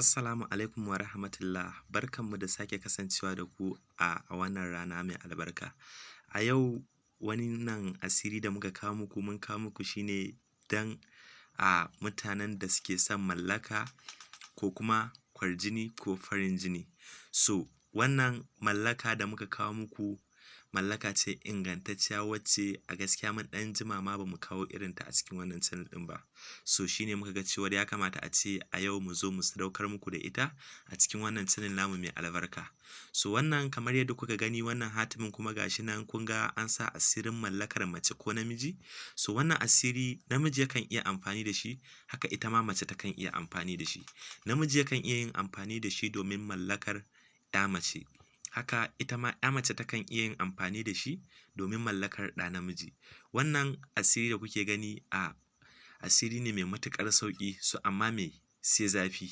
Assalamu alaikum wa rahmatullah. Barkanmu da sake kasancewa da ku a wannan rana mai albarka. A yau wannan asiri da muka kawo muku mun kawo muku shine dan mutanen da suke son mallaka ko kuma kwarjini ko farin jini. So wannan mallaka da muka kawo muku mallaka ce ingantacciya wacce a gaskiya mun ɗan jima ma bamu kawo irinta a cikin wannan channel ɗin ba. So shine muka ga cewa ya kamata a ce a yau mu zo mu sadaukar muku da ita a cikin wannan channel namu mai albarka. So wannan kamar yadda kuka gani wannan hatimin kuma gashi nan kun ga an sa asirin mallakar mace ko namiji. So wannan asiri namiji yakan iya amfani da shi, haka ita ma mace takan iya amfani da shi. Namiji yakan iya yin amfani da shi domin mallakar ɗa mace. Haka ita ma ‘ya mace takan iya yin amfani da shi domin mallakar ɗa namiji. Wannan asiri da kuke gani asiri ne mai matuƙar sauƙi, so amma me sai zafi.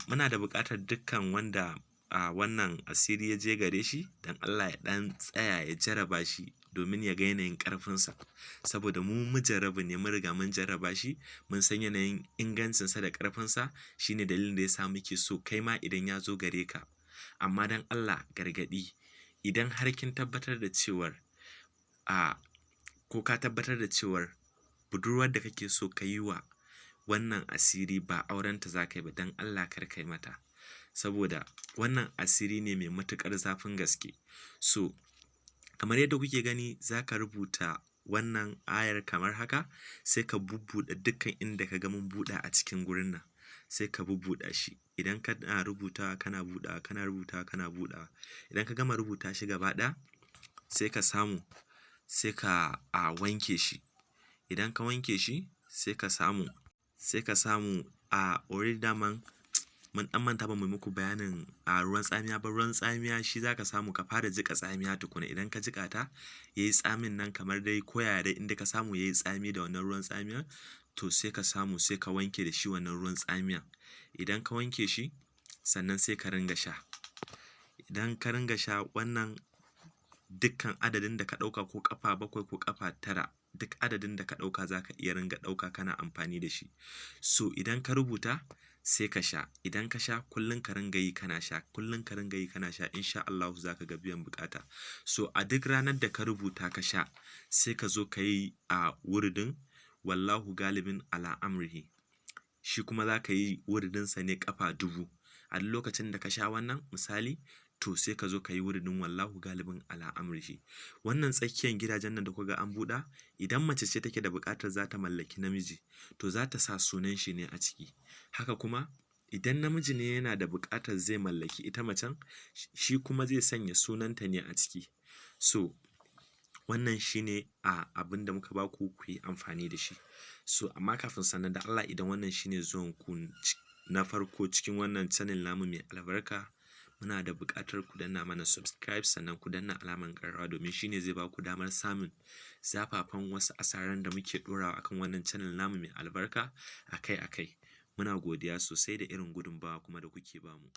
Muna da buƙatar dukkan wanda wannan asiri ya je gare shi don Allah ya ɗan tsaya ya jarraba shi domin ya ga yanayin ƙarfinsa. Saboda mu mujarrabu ne, mun riga mun jarraba shi, mun san yanayin ingancinsa da ƙarfinsa. Shine dalilin da ya sa muke so kai ma idan ya zo gare ka. Amma don Allah gargaɗi, idan har kin tabbatar da cewar ko ka tabbatar da cewar budurwar da kake so ka yi wa wannan asiri ba aurenta za ka yi ba, don Allah kar kai mata. Saboda wannan asiri ne mai matuƙar zafin gaske. So kamar yadda kuke gani za ka rubuta wannan ayar kamar haka, sai ka bubbuɗe dukkan inda ka ga mun buɗa a cikin gurin nan, sai ka bubbuɗa shi. Idan kana rubutawa kana buɗawa, kana rubutawa kana buɗawa. Idan ka gama rubuta shi gaba ɗaya, sai ka samu sai ka wanke shi. Idan ka wanke shi sai ka samu already daman mun ɗan manta ba mu yi muku bayanin ruwan tsamiya ba. Ruwan tsamiya shi za ka samu ka fara jiƙa tsamiya tukuna. Idan ka jiƙa ta yayi tsamin nan kamar dai koya dai inda ka samu yayi tsami da wannan ruwan tsamiyan, to sai ka samu sai ka wanke da shi wannan ruwan tsamiyan. Idan ka wanke shi sannan sai ka ringa sha. Idan ka ringa sha wannan dukkan adadin da ka ɗauka, ko ƙafa 7 ko ƙafa 9, duk adadin da ka ɗauka za ka iya ringa ɗauka kana amfani da shi. So idan ka rubuta sai ka sha. Idan ka sha kullum ka ringa yi kana sha, kullum ka ringa yi kana sha, insha Allahu za ka ga biyan buƙata. So a duk ranar da ka rubuta ka sha sai ka zo ka yi wuridin wallahu galibin ala amrihi. Shi kuma za ka yi wuridinsa ne ƙafa 1000. A duk lokacin da ka sha wannan misali, to sai ka zo ka yi wuridin wallahu galibin ala amrihi. Wannan tsakiyar gidajen nan da kuka ga an buɗa, idan mace ce take da buƙatar za ta mallaki namiji, to za ta sa sunan shi ne a ciki. Haka kuma idan namiji ne yana da buƙatar zai mallaki ita macen, shi kuma zai sanya sunanta ne a ciki. So wannan shine abin da muka ba ku yi amfani da shi. So amma kafin sannan da Allah, idan wannan shine zuwan ku na farko cikin wannan channel namu mai albarka, muna da buƙatar ku danna mana subscribe, sannan ku danna alamar ƙararrawa domin shine zai ba ku damar samun zafafan wasu asaran da muke ɗorawa akan wannan channel namu mai albarka akai-akai. Muna godiya sosai da irin gudunmawa kuma da kuke bamu.